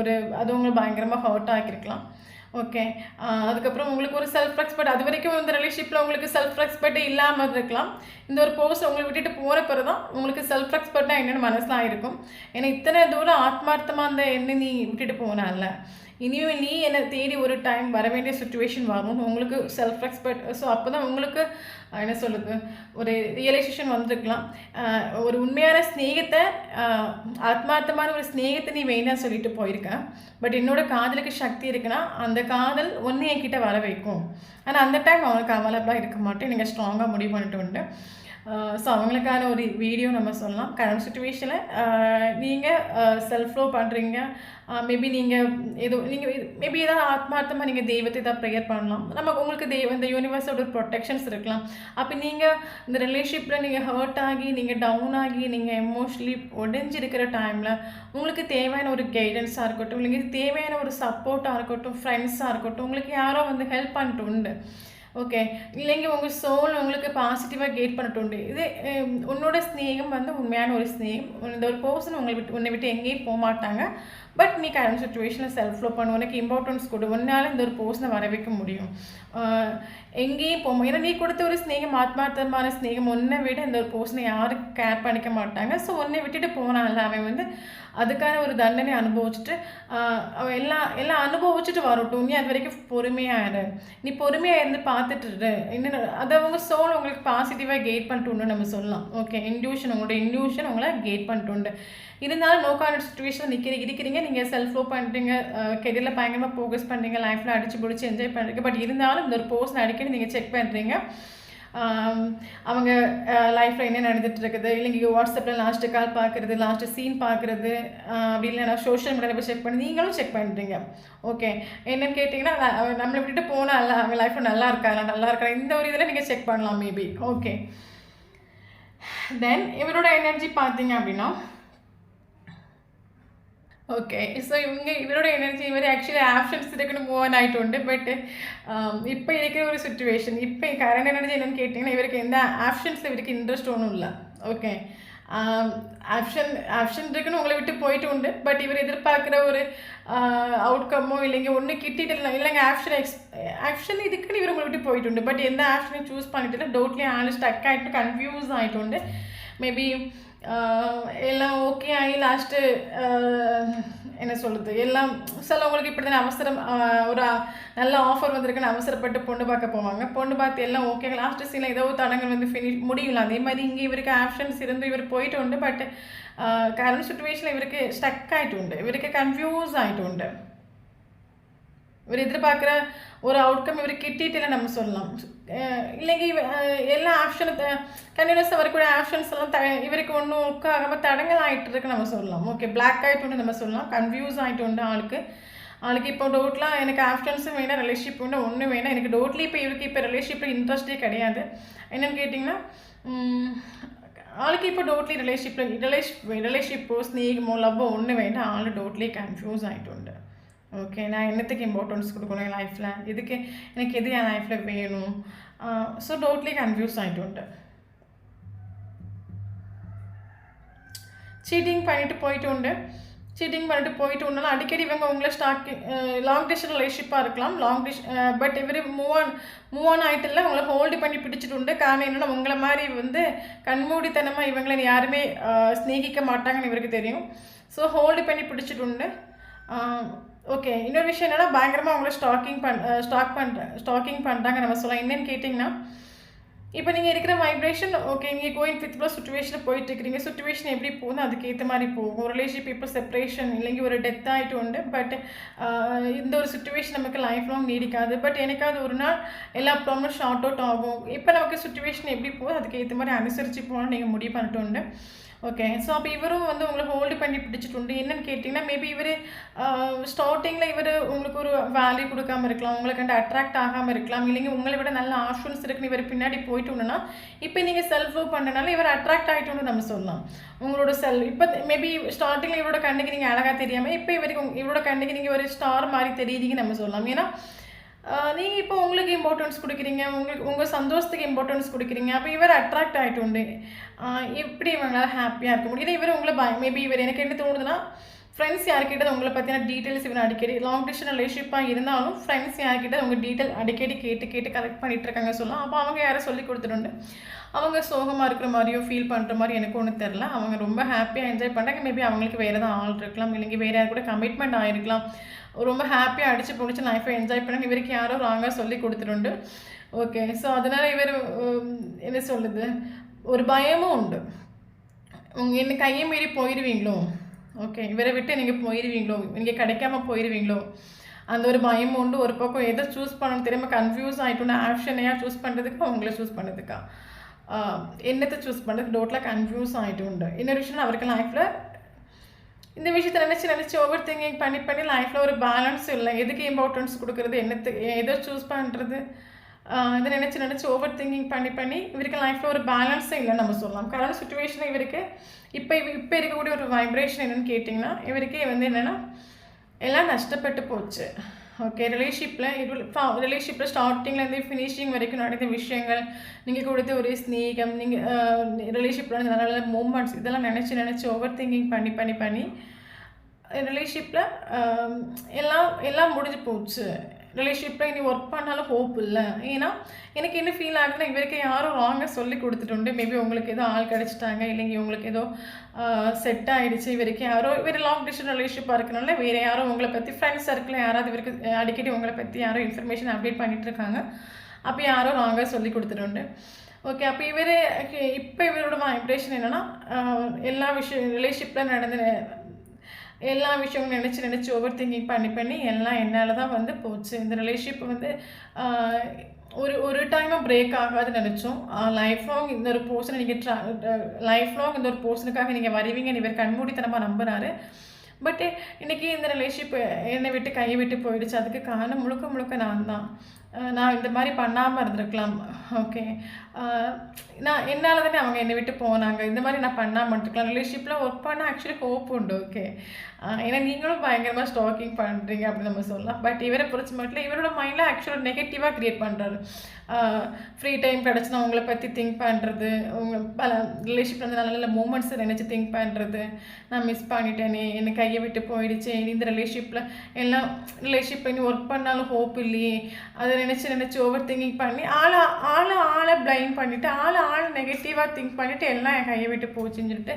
அது உங்களுக்கு பயங்கரமாக ஹர்ட் ஆகிருக்கலாம். ஓகே, அதுக்கப்புறம் உங்களுக்கு ஒரு செல்ஃப் ரெஸ்பெக்ட், அது வரைக்கும் இந்த ரிலேஷன்ஷிப்பில் உங்களுக்கு செல்ஃப் ரெஸ்பெக்ட் இல்லாமல் இருக்கலாம். இந்த ஒரு பர்சன் உங்களை விட்டுட்டு போகிற பிறகு தான் உங்களுக்கு செல்ஃப் ரெஸ்பெக்டாக என்னென்னு மனசில் ஆகிருக்கும். ஏன்னா இத்தனை தூரம் ஆத்மார்த்தமாக அந்த என்ன நீ விட்டுட்டு போனால, இனியும் நீ என்னை தேடி ஒரு டைம் வர வேண்டிய சுச்சுவேஷன் வரும், உங்களுக்கு செல்ஃப் ரெஸ்பெக்ட். ஸோ அப்போ தான் உங்களுக்கு என்ன சொல்லுது ஒரு ரியலைசேஷன் வந்துருக்கலாம். ஒரு உண்மையான ஸ்நேகத்தை, ஆத்மார்த்தமான ஒரு ஸ்நேகத்தை நீ வேணாம் சொல்லிட்டு போயிருக்கேன். பட் என்னோட காதலுக்கு சக்தி இருக்குன்னா அந்த காதல் ஒன்று என்கிட்ட வர வைக்கும். ஆனால் அந்த டைம் அவனுக்கு அவைலபிளாக இருக்க மாட்டேன், நீங்கள் ஸ்ட்ராங்காக முடிவு பண்ணிட்டு உண்டு. ஸோ அவங்களுக்கான ஒரு வீடியோ நம்ம சொல்லலாம். கரண்ட் சுச்சுவேஷனில் நீங்கள் செல்ஃப் லவ் பண்ணுறீங்க, மேபி நீங்கள் மேபி ஏதாவது ஆத்மார்த்தமாக நீங்கள் தெய்வத்தை தான் ப்ரேயர் பண்ணலாம். உங்களுக்கு இந்த யூனிவர்ஸோட ஒரு ப்ரொடெக்ஷன்ஸ் இருக்கலாம். அப்போ நீங்கள் இந்த ரிலேஷன்ஷிப்பில் நீங்கள் ஹர்ட் ஆகி, நீங்கள் டவுன் ஆகி, நீங்கள் எமோஷ்னலி உடைஞ்சிருக்கிற டைமில் உங்களுக்கு தேவையான ஒரு கைடன்ஸாக இருக்கட்டும், உங்களுக்கு தேவையான ஒரு சப்போர்ட்டாக இருக்கட்டும், ஃப்ரெண்ட்ஸாக இருக்கட்டும், உங்களுக்கு யாரோ ஹெல்ப் பண்ணிட்டு உண்டு. ஓகே, இல்லைங்க உங்கள் சோல் உங்களுக்கு பாசிட்டிவாக கேட் பண்ணிட்டு உண்டு. இது உன்னோட ஸ்நேகம் உண்மையான ஒரு ஸ்நேகம். இந்த ஒரு பர்சன் உன்னை விட்டு எங்கேயும் போக மாட்டாங்க. பட் நீ கரண்ட் சுச்சுவேஷனில் செல்ஃப் லவ் பண்ண, உனக்கு இம்பார்ட்டன்ஸ் கொடு, உன்னால் இந்த ஒரு பர்சனை வர வைக்க முடியும். எங்கேயும் போகும், ஏன்னா நீ கொடுத்த ஒரு ஸ்நேகம், ஆத்மார்த்தமான ஸ்நேகம், உன்னை விட இந்த ஒரு பர்சனை யாரும் கேர் பண்ணிக்க மாட்டாங்க. ஸோ உன்னை விட்டுட்டு போனால அவன் அதுக்கான ஒரு தண்டனை அனுபவிச்சுட்டு அவன் எல்லாம் அனுபவிச்சுட்டு வரட்டும். நீ அது வரைக்கும் பொறுமையாக இரு, நீ பொறுமையாக இருந்து பார்த்துட்டு இரு. இன்னும் அதை அவங்க சோல் உங்களுக்கு பாசிட்டிவாக கெயிட் பண்ணிட்டு உண்டு நம்ம சொல்லலாம். ஓகே, உங்களோட இன்ட்யூஷன் உங்களை கெயிட் பண்ணிட்டு உண்டு. இருந்தாலும் நோ கான்டெக்ட் சுச்சுவேஷனில் இருக்கிறீங்க, நீங்கள் செல்ஃப் லவ் பண்ணுறீங்க, கெரியரில் பயங்கரமாக ஃபோக்கஸ் பண்ணுறீங்க, லைஃப்பில் அடிச்சு பிடிச்சி என்ஜாய் பண்ணுறீங்க. பட் இருந்தாலும் இந்த ஒரு பர்சன் அடிக்கடி நீங்கள் செக் பண்ணுறீங்க, அவங்க லைஃப்பில் என்ன நடந்துட்டு இருக்குது. இல்லைங்க வாட்ஸ்அப்பில் லாஸ்ட்டு கால் பார்க்குறது, லாஸ்ட்டு சீன் பார்க்குறது, அப்படி இல்லைனா சோஷியல் மீடியாவில் போய் செக் பண்ணி நீங்களும் செக் பண்ணுறீங்க. ஓகே, என்னென்னு கேட்டிங்கன்னா நம்மளை விட்டுட்டு போனால் அவங்க லைஃப்பில் நல்லா இருக்கா, இந்த ஒரு இதில் நீங்கள் செக் பண்ணலாம் மேபி. ஓகே, தென் இவரோட எனர்ஜி பார்த்தீங்க அப்படின்னா ஓகே. ஸோ இவரோட எனர்ஜி இவர் ஆக்சுவலி ஆப்ஷன்ஸ் இருக்குன்னு மூவ் ஆன் ஆயிട്ടുണ്ട്. பட் இப்போ இருக்கிற ஒரு சிச்சுவேஷன் இப்போ கரண்ட் எனர்ஜி என்னன்னு கேட்டிங்கன்னா, இவருக்கு எந்த ஆப்ஷன்ஸில் இவருக்கு இன்ட்ரெஸ்ட் ஒன்றும் இல்லை. ஓகே. ஆப்ஷன் இருக்குன்னு உங்களை விட்டு போயிட்டு உண்டு. பட் இவர் எதிர்பார்க்குற ஒரு அவுட்கம்மோ இல்லைங்க ஒன்று கிட்டிட்டு இல்லைங்க ஆப்ஷன் இதுக்குன்னு இவர் உங்களை விட்டு போயிட்டு உண்டு. பட் எந்த ஆப்ஷனையும் சூஸ் பண்ணிட்டு டவுட்லேயே ஆள் ஸ்டக் ஆகிட்டு கன்ஃபியூஸ் ஆகிட்டு மேபி எல்லாம் ஓகே ஆகி லாஸ்ட்டு என்ன சொல்கிறது எல்லாம் சிலவங்களுக்கு இப்படி தானே அவசரம் ஒரு நல்ல ஆஃபர் வந்திருக்குன்னு அவசரப்பட்டு பொண்ணு பார்க்க போவாங்க. பொண்ணு பார்த்து எல்லாம் ஓகே லாஸ்ட்டு சீனில் ஏதோ தடங்கள் வந்து முடியல. அதே மாதிரி இங்கே இவருக்கு ஆப்ஷன்ஸ் இருந்து இவர் போயிட்டு உண்டு. பட் கரண்ட் சுச்சுவேஷனில் இவருக்கு ஸ்டக் ஆகிட்டு உண்டு. இவருக்கு கன்ஃபியூஸ் ஆகிட்டு உண்டு. இவர் எதிர்பார்க்குற ஒரு அவுட்கம் இவர் கிட்டிட்டு நம்ம சொல்லலாம். இல்லைங்க எல்லா ஆப்ஷனும் கண்டினியூஸாக வரக்கூடிய ஆப்ஷன்ஸ் எல்லாம் இவருக்கு ஒன்றும் ஆகாமல் தடங்கள் ஆகிட்டு இருக்கு நம்ம சொல்லலாம். ஓகே. பிளாக் ஆகிட்டு நம்ம சொல்லலாம். கன்ஃபியூஸ் ஆகிட்டு உண்டு ஆளுக்கு இப்போ டவுட்லாம் எனக்கு ஆப்ஷன்ஸும் வேணாம் ரிலேஷன்ஷிப் வேணும் ஒன்றும் வேணாம் எனக்கு டவுட்லி இப்போ இவருக்கு இப்போ ரிலேஷன்ஷிப்பில் இன்ட்ரெஸ்டே கிடையாது. என்னென்னு கேட்டிங்கன்னா ஆளுக்கு இப்போ டவுட்லி ரிலேஷன்ஷிப்போ ஸ்நேகமோ லவ்வோ ஒன்று வேண்டாம். ஆள் டவுட்லி கன்ஃபியூஸ் ஆகிட்டு உண்டு. ஓகே. நான் என்னத்துக்கு இம்பார்ட்டன்ஸ் கொடுக்கணும் என் லைஃப்பில் இதுக்கு எனக்கு எது என் லைஃப்பில் வேணும். ஸோ டோட்லி கன்ஃபியூஸ் ஆகிட்டு உண்டு. சீட்டிங் பண்ணிட்டு போயிட்டு உண்டாலும் அடிக்கடி இவங்க உங்களை லாங் டிஸ்டன்ஸ் ரிலேஷன்ஷிப்பாக இருக்கலாம். பட் இவர் மூவ் ஆன் ஆகிட்டு இல்லை உங்களை ஹோல்டு பண்ணி பிடிச்சிட்டு உண்டு. காரணம் என்னென்னா உங்களை மாதிரி வந்து கண்மூடித்தனமாக இவங்களை யாருமே ஸ்நேகிக்க மாட்டாங்கன்னு இவருக்கு தெரியும். ஸோ ஹோல்டு பண்ணி பிடிச்சிட்டு உண்டு. ஓகே. இன்னொரு விஷயம் என்னென்னா பயங்கரமாக அவங்கள ஸ்டாக்கிங் பண்ணுறாங்க நம்ம சொல்லலாம். என்னென்னு கேட்டிங்கன்னா இப்போ நீங்கள் இருக்கிற வைப்ரேஷன் ஓகே நீங்கள் கோயிங் வித் ப்ளஸ் சுச்சுவேஷனில் போயிட்டுருக்கிறீங்க. சுச்சுவேஷன் எப்படி போகுது அதுக்கேற்ற மாதிரி போகும். ரிலேஷன்ஷிப் இப்போ செப்பரேஷன் இல்லைங்க ஒரு டெத் ஆகிட்டு உண்டு. பட் இந்த ஒரு சுச்சுவேஷன் நமக்கு லைஃப் லாங் நீடிக்காது. பட் எனக்காவது ஒரு நாள் எல்லா ப்ராப்ளமும் ஷார்ட் அவுட் ஆகும். இப்போ நமக்கு சுச்சுவேஷன் எப்படி போகுது அதுக்கேற்ற மாதிரி அனுசரித்து போகணும்னு நீங்கள் முடிவு பண்ணிட்டு உண்டு. ஓகே. ஸோ அப்போ இவரும் வந்து உங்களை ஹோல்டு பண்ணி பிடிச்சிட்டு உண்டு. என்னென்னு கேட்டிங்கன்னா மேபி இவர் ஸ்டார்டிங்கில் இவர் உங்களுக்கு ஒரு வேல்யூ கொடுக்காமல் இருக்கலாம். உங்களை கண்டு அட்ராக்ட் ஆகாமல் இருக்கலாம். இல்லைங்க உங்களை விட நல்ல ஆப்ஷன்ஸ் இருக்குன்னு இவர் பின்னாடி போயிட்டு உண்டுன்னா இப்போ நீங்கள் செல்ஃப் லவ் பண்ணனால இவர் அட்ராக்ட் ஆகிட்டு நம்ம சொல்லலாம். உங்களோட இப்போ மேபி ஸ்டார்டிங்கில் இவரோட கண்ணுக்கு நீங்கள் அழகாக தெரியாமல் இப்போ இவரோட கண்ணுக்கு நீங்கள் ஒரு ஸ்டார் மாதிரி தெரியுறீங்க நம்ம சொல்லலாம். ஏன்னா நீங்கள் இப்போ உங்களுக்கு இம்பார்ட்டன்ஸ் கொடுக்குறீங்க. உங்கள் சந்தோஷத்துக்கு இம்பார்ட்டன்ஸ் கொடுக்குறீங்க. அப்போ இவர் அட்ராக்ட் ஆகிட்டு உண்டு. எப்படி இவங்களால் ஹாப்பியாக இருக்க முடியும். இவர் உங்களை மேபி இவர் எனக்கு என்ன தோணுதுன்னா ஃப்ரெண்ட்ஸ் யார்கிட்ட உங்களை பற்றின டீட்டெயில்ஸ் இவன் அடிக்கடி லாங் டிஸ்டன்ஸ் ரிலேஷன்ஷிப்பாக இருந்தாலும் ஃப்ரெண்ட்ஸ் யார்கிட்ட உங்கள் டீட்டெயில் அடிக்கடி கேட்டு கலெக்ட் பண்ணிகிட்டு இருக்காங்க சொல்லலாம். அப்போ அவங்க யாரும் சொல்லி கொடுத்துட்டு அவங்க சோகமாக இருக்கிற மாதிரியோ ஃபீல் பண்ணுற மாதிரி எனக்கு ஒன்றும் தெரில. அவங்க ரொம்ப ஹாப்பியாக என்ஜாய் பண்ணுறாங்க. மேபி அவங்களுக்கு வேறு எதாவது ஆள் இருக்கலாம். இல்லைங்க வேறு யார் கூட கமிட்மெண்ட் ஆகிருக்கலாம். ரொம்ப ஹாப்பியாக அடித்து பிடிச்சி லைஃப்பை என்ஜாய் பண்ணி இவருக்கு யாரோ ராங்காக சொல்லி கொடுத்துட்டு ஓகே. ஸோ அதனால் இவர் என்ன சொல்லுது ஒரு பயமும் உண்டு. என்ன கையை மீறி போயிடுவீங்களோ. ஓகே. இவரை விட்டு நீங்கள் போயிடுவீங்களோ நீங்கள் கிடைக்காம போயிடுவீங்களோ அந்த ஒரு பயமும் உண்டு. ஒரு பக்கம் எதை சூஸ் பண்ணணும் தெரியாமல் கன்ஃபியூஸ் ஆகிட்டோன்னா ஆப்ஷனையாக சூஸ் பண்ணுறதுக்கா உங்களை சூஸ் பண்ணுறதுக்கா என்னத்தை சூஸ் பண்ணுறதுக்கு டோட்டலாக கன்ஃபியூஸ் ஆகிட்டு உண்டு. இன்னொரு விஷயம் அவருக்கு லைஃப்பில் இந்த விஷயத்தை நினச்சி ஓவர் திங்கிங் பண்ணி லைஃப்பில் ஒரு பேலன்ஸ் இல்லை. எதுக்கு இம்பார்ட்டன்ஸ் கொடுக்குறது எதை சூஸ் பண்ணுறது இதை நினச்சி ஓவர் திங்கிங் பண்ணி இவருக்கு லைஃப்பில் ஒரு பேலன்ஸே இல்லை நம்ம சொல்லலாம். கரண்ட் சுச்சுவேஷன் இவருக்கு இப்போ இருக்கக்கூடிய ஒரு வைப்ரேஷன் என்னென்னு கேட்டிங்கன்னா இவருக்கே வந்து என்னென்னா எல்லாம் நஷ்டப்பட்டு போச்சு. ஓகே. ரிலேஷன்ஷிப்பில் ஸ்டார்டிங்லேருந்து ஃபினிஷிங் வரைக்கும் நடந்த விஷயங்கள் நீங்கள் கொடுத்த ஒரு ஸ்நேகம் நீங்கள் ரிலேஷன்ஷிப்பில் நல்ல நல்ல மூமெண்ட்ஸ் இதெல்லாம் நினச்சி ஓவர் திங்கிங் பண்ணி ரிலேஷன்ஷிப்பில் எல்லாம் முடிஞ்சு போச்சு. ரிலேஷன்ஷிப்பில் இனி ஒர்க் பண்ணாலும் ஹோப் இல்லை. ஏன்னா எனக்கு என்ன ஃபீல் ஆகுதுன்னா இவருக்கு யாரும் ராங்காக சொல்லி கொடுத்துட்டு மேபி உங்களுக்கு ஏதோ ஆள் கிடச்சிட்டாங்க இல்லைங்க உங்களுக்கு ஏதோ செட் ஆகிடுச்சு. இவருக்கு இவர் லாங் டிஸ்டன்ஸ் ரிலேஷன்ஷிப்பாக இருக்கனால வேறு யாரும் உங்களை பற்றி ஃப்ரெண்ட்ஸ் சர்க்கிளில் யாராவது இவருக்கு அடிக்கடி உங்களை பற்றி யாரோ இன்ஃபர்மேஷன் அப்டேட் பண்ணிகிட்டு இருக்காங்க. அப்போ யாரோ ராங்காக சொல்லி கொடுத்துட்டு ஓகே. அப்போ இப்போ இவரோட வைப்ரேஷன் என்னென்னா எல்லா விஷயம் ரிலேஷன்ஷிப்பில் நடந்த எல்லா விஷயங்களும் நினச்சி ஓவர் திங்கிங் பண்ணி எல்லாம் என்னால் தான் வந்து போச்சு. இந்த ரிலேஷன்ஷிப் வந்து ஒரு டைமாக பிரேக் ஆகாதுன்னு நினச்சோம். லைஃப் லாங் இந்த ஒரு போர்ஷனை இந்த ஒரு போர்ஷனுக்காக நீங்கள் வருவீங்கன்னு இவர் கண்மூடித்தனமாக நம்புகிறாரு. பட் இன்றைக்கி இந்த ரிலேஷன்ஷிப் என்னை விட்டு கையை விட்டு போயிடுச்சு. அதுக்கு காரணம் முழுக்க நான் தான். நான் இந்த மாதிரி பண்ணாமல் இருந்திருக்கலாம். ஓகே. நான் என்னால் தானே அவங்க என்னை விட்டு போனாங்க. இந்த மாதிரி நான் பண்ணாமல் இருந்திருக்கலாம். ரிலேஷன்ஷிப்பில் ஒர்க் பண்ண ஆக்சுவலி ஹோப் உண்டு. ஓகே. ஏன்னா நீங்களும் பயங்கரமாக ஸ்டாக்கிங் பண்ணுறீங்க அப்படின்னு நம்ம சொல்லலாம். பட் இவரை பொறுத்த மட்டும் இவரோட மைண்டில் ஆக்சுவலாக நெகட்டிவாக க்ரியேட் பண்ணுறாரு. ஃப்ரீ டைம் கிடச்சுன்னா உங்களை பற்றி திங்க் பண்ணுறது, உங்கள் பல ரிலேஷன்ஷிப் வந்து நல்ல நல்ல மூமெண்ட்ஸை நினச்சி திங்க் பண்ணுறது, நான் மிஸ் பண்ணிட்டேனே, என்னை கையை விட்டு போயிடுச்சு, இந்த ரிலேஷன்ஷிப்பில் எல்லாம் ரிலேஷன்ஷிப் பண்ணி ஒர்க் பண்ணாலும் ஹோப் இல்லையே, அதை நினச்சி ஓவர் திங்கிங் பண்ணி ஆளை பிளைம் பண்ணிவிட்டு ஆள் நெகட்டிவாக திங்க் பண்ணிவிட்டு எல்லாம் என் கையை விட்டு போச்சுன்னு சொல்லிட்டு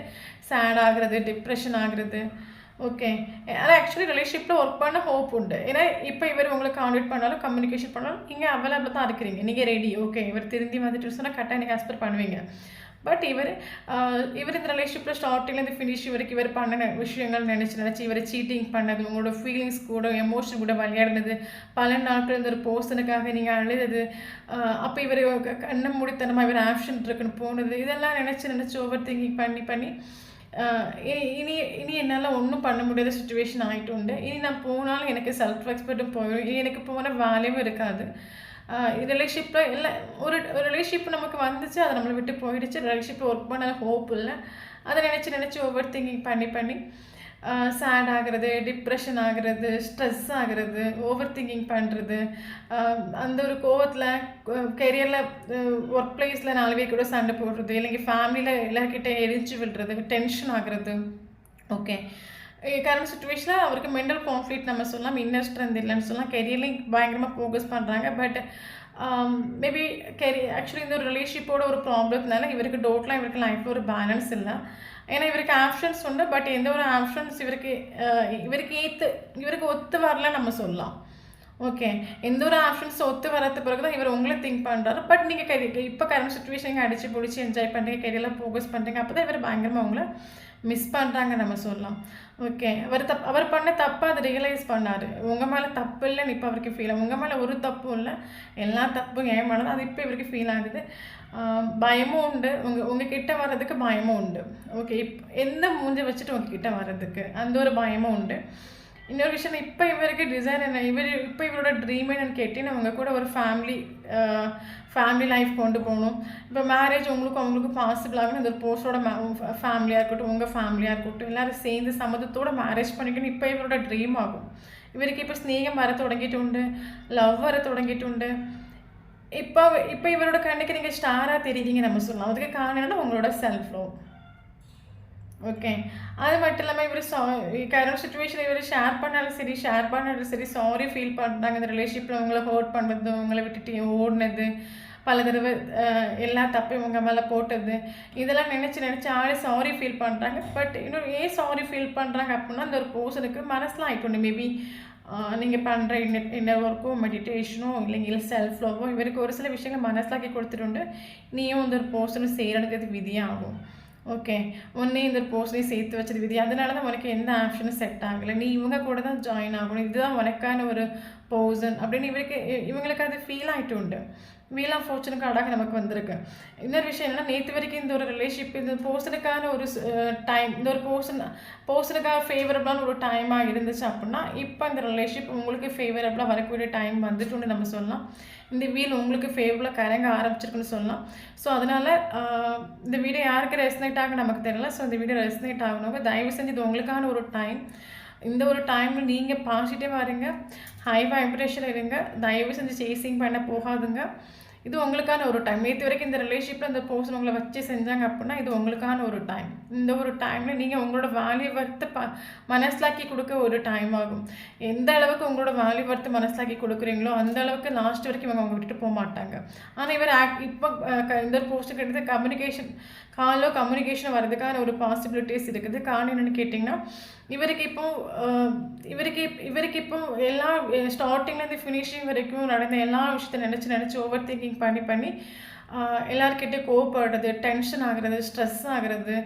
சேட் ஆகுறது, டிப்ரெஷன் ஆகுறது. ஓகே. ஆனால் ஆக்சுவலி ரிலேஷன்ஷிப்பில் ஒர்க் பண்ண ஹோப் உண்டு. ஏன்னா இப்போ இவர் உங்களை கான்டாக்ட் பண்ணாலும் கம்யூனிகேஷன் பண்ணாலும் நீங்கள் அவைலபிள் தான் இருக்கிறீங்க, நீங்கள் ரெடி. ஓகே. இவர் திரும்பி வந்துட்டு சொன்னால் கரெக்டாக நீங்கள் ஆஸ்பர் பண்ணுவீங்க. பட் இவர் இந்த ரிலேஷன்ஷிப்பில் ஸ்டார்டிங்லேருந்து ஃபினிஷ் வரைக்கும் இவர் பண்ண விஷயங்கள் நினச்சி இவர் சீட்டிங் பண்ணது, உங்களோட ஃபீலிங்ஸ் கூட எமோஷன் கூட விளையாடுனது, பல நாட்கள் இந்த ஒரு பர்சனுக்காக நீங்கள் அழுது, அப்போ இவர் கண்ணை மூடித்தனமாக இவர் ஆப்ஷன் இருக்குன்னு போனது, இதெல்லாம் நினச்சி ஓவர் திங்கிங் பண்ணி இனி என்னால் ஒன்றும் பண்ண முடியாத சுச்சுவேஷன் ஆகிட்டு உண்டு. இனி நான் போனாலும் எனக்கு செல்ஃப் ரெஸ்பெக்டும் போயிடும், இனி எனக்கு போன வேலையும் இருக்காது. ரிலேஷன்ஷிப்பில் இல்லை, ஒரு ரிலேஷன்ஷிப் நமக்கு வந்துச்சு, அதை நம்மளை விட்டு போயிடுச்சு, ரிலேஷன்ஷிப்பில் ஒர்க் பண்ண ஹோப் இல்லை, அதை நினச்சி ஓவர் திங்கிங் பண்ணி சேட் ஆகிறது, டிப்ரெஷன் ஆகிறது, ஸ்ட்ரெஸ் ஆகிறது, ஓவர் திங்கிங் பண்ணுறது, அந்த ஒரு கோவத்தில் கெரியரில் ஒர்க் பிளேஸில் 4 பேர் கூட சண்டை போடுறது, இல்லைங்க ஃபேமிலியில் எல்லாருக்கிட்ட எரிஞ்சு விடுறது, டென்ஷன் ஆகிறது. ஓகே. கரண்ட் சுச்சுவேஷனில் அவருக்கு மென்டல் கான்ஃப்ளிக்ட் நம்ம சொல்லலாம், இன்னர் ஸ்ட்ரென்த் இல்லைன்னு சொல்லலாம், கெரியர்லையும் பயங்கரமாக ஃபோக்கஸ் பண்ணுறாங்க. பட் மேபி ஆக்சுவலி இந்த ஒரு ரிலேஷன்ஷிப்போட ஒரு ப்ராப்ளம்னால இவருக்கு டோட்டலாக இவருக்கு லைஃப்பில் ஒரு பேலன்ஸ் இல்லை. ஏன்னா இவருக்கு ஆப்ஷன்ஸ் உண்டு, பட் எந்த ஒரு ஆப்ஷன்ஸ் இவருக்கு ஒத்து வரல நம்ம சொல்லலாம். ஓகே. எந்த ஒரு ஆப்ஷன்ஸ் ஒத்து வரது பிறகு தான் இவர் உங்களை திங்க் பண்ணுறாரு. பட் நீங்கள் இப்போ கரண்ட் சுச்சுவேஷனுக்கு அடித்து பிடிச்சி என்ஜாய் பண்ணுறீங்க, கெரியரில் ஃபோக்கஸ் பண்ணுறீங்க, அப்போ தான் இவர் பயங்கரமாக உங்களை மிஸ் பண்ணுறாங்க நம்ம சொல்லலாம். ஓகே. அவர் பண்ண தப்பை அதை ரியலைஸ் பண்ணார். உங்கள் மேலே தப்பு இல்லைன்னு இப்போ அவருக்கு ஃபீல் ஆகும். உங்கள் மேலே ஒரு தப்பும் இல்லை, எல்லா தப்பும் ஏன் மேலே அது இப்போ இவருக்கு ஃபீல் ஆகுது. பயமும் உண்டு, உங்கள் கிட்ட வர்றதுக்கு பயமும் உண்டு. ஓகே. எந்த மூஞ்சை வச்சுட்டு உங்ககிட்ட வர்றதுக்கு அந்த ஒரு பயமும் உண்டு. இன்னொரு விஷயம், இப்போ இவருக்கு டிசைன் என்ன, இப்போ இவரோட ட்ரீம் என்னன்னு கேட்டீங்கன்னா உங்கள் கூட ஒரு ஃபேமிலி லைஃப் கொண்டு போகணும். இப்போ மேரேஜ் அவங்களுக்கும் பாசிபிள் ஆகணும். இந்த ஒரு போஸ்டோட ஃபேமிலியாக இருக்கட்டும், உங்கள் ஃபேமிலியாக இருக்கட்டும், எல்லோரும் சேர்ந்து சம்மதத்தோடு மேரேஜ் பண்ணிக்கணும். இப்போ இவரோட ட்ரீம் ஆகும். இவருக்கு இப்போ ஸ்நேகம் வர தொடங்கிட்டு உண்டு, லவ் வர தொடங்கிட்டு உண்டு. இப்போ இவரோட கண்ணுக்கு நீங்கள் ஸ்டாராக தெரியுறீங்க நம்ம சொல்லலாம். அதுக்கு காரணம் என்னன்னா உங்களோட செல்ஃப் லவ். ஓகே. அது மட்டும் இல்லாமல் இவர் கரண்ட் சுச்சுவேஷன் இவர் ஷேர் பண்ணாலும் சரி சாரி ஃபீல் பண்ணுறாங்க. இந்த ரிலேஷன்ஷிப்பில் உங்களை ஹர்ட் பண்ணுறது, உங்களை விட்டுட்டு ஓடினது, பல தடவை எல்லா தப்பையும் உங்கள் மேலே போட்டது, இதெல்லாம் நினச்சி சாரி ஃபீல் பண்ணுறாங்க. பட் இன்னொரு ஏன் சாரி ஃபீல் பண்ணுறாங்க அப்படின்னா அந்த ஒரு பர்சனுக்கு மனசுலாம் ஆகிட்டு மேபி நீங்கள் பண்ணுற இன்னர் ஒர்க்கோ மெடிடேஷனோ இல்லைங்க செல்ஃப் லவ்வோ இவருக்கு ஒரு சில விஷயங்கள் மனசிலாக்கி கொடுத்துட்டு நீயும் இந்த ஒரு பர்சனும் செய்கிறதுக்கு விதியாகும். ஓகே. ஒன்றே இந்த போஸ்ட்லேயும் சேர்த்து வச்சது விதி. அதனால தான் உனக்கு எந்த ஆப்ஷனும் செட் ஆகலை, நீ இவங்க கூட தான் ஜாயின் ஆகணும், இதுதான் உனக்கான ஒரு பர்சன் அப்படின்னு இவங்களுக்கு அது ஃபீல் ஆகிட்டு உண்டு. வீல் ஆஃப் ஃபார்ச்சூன் கார்டாக நமக்கு வந்திருக்கு. இன்னொரு விஷயம் என்னன்னா, நேற்று வரைக்கும் இந்த ஒரு ரிலேஷன்ஷிப் இந்த பர்சனுக்கான ஒரு டைம், இந்த ஒரு பர்சனுக்காக ஃபேவரபிளான ஒரு டைமாக இருந்துச்சு அப்படின்னா இப்போ இந்த ரிலேஷன்ஷிப் உங்களுக்கு ஃபேவரபிளாக வரக்கூடிய டைம் வந்துட்டு நம்ம சொல்லலாம். இந்த வீல் உங்களுக்கு ஃபேவரபிளாக கரங்க ஆரம்பிச்சிருக்குன்னு சொல்லலாம். ஸோ அதனால் இந்த வீடியோ யாருக்கு ரெசனேட் ஆக நமக்கு தெரியல. ஸோ இந்த வீடியோ ரெசனேட் ஆகணுங்க, தயவு செஞ்சு இது உங்களுக்கான ஒரு டைம். இந்த ஒரு டைமில் நீங்கள் பாசிட்டிவாக இருங்க, ஹை வைப்ரேஷன் இருங்க, தயவு செஞ்சு சேசிங் பண்ண போகாதுங்க. இது உங்களுக்கான ஒரு டைம். நேற்று வரைக்கும் இந்த ரிலேஷன்ஷிப்பில் இந்த பர்சன் உங்களை வச்சு செஞ்சாங்க அப்படின்னா இது உங்களுக்கான ஒரு டைம். இந்த ஒரு டைமில் நீங்கள் உங்களோட வேல்யூ வர்த்து மனசிலாக்கி கொடுக்க ஒரு டைம் ஆகும். எந்த அளவுக்கு உங்களோட வேல்யூ வர்த்து மனசிலாக்கி கொடுக்குறீங்களோ அந்த அளவுக்கு லாஸ்ட் வரைக்கும் இவங்க அவங்க விட்டுட்டு போக மாட்டாங்க. ஆனால் இவர் இப்போ இந்த ஒரு போஸ்ட்டுக்கு எடுத்து கம்யூனிகேஷன் வர்றதுக்கான ஒரு பாசிபிலிட்டிஸ் இருக்குது. காரணம் என்னென்னு கேட்டிங்கன்னா, இவருக்கு இப்போ எல்லா ஸ்டார்டிங்லேருந்து ஃபினிஷிங் வரைக்கும் நடந்த எல்லா விஷயத்தை நினச்சி ஓவர் திங்கிங் பண்ணி எல்லாருக்கிட்டே கோவப்படுறது, டென்ஷன் ஆகிறது, ஸ்ட்ரெஸ் ஆகிறது,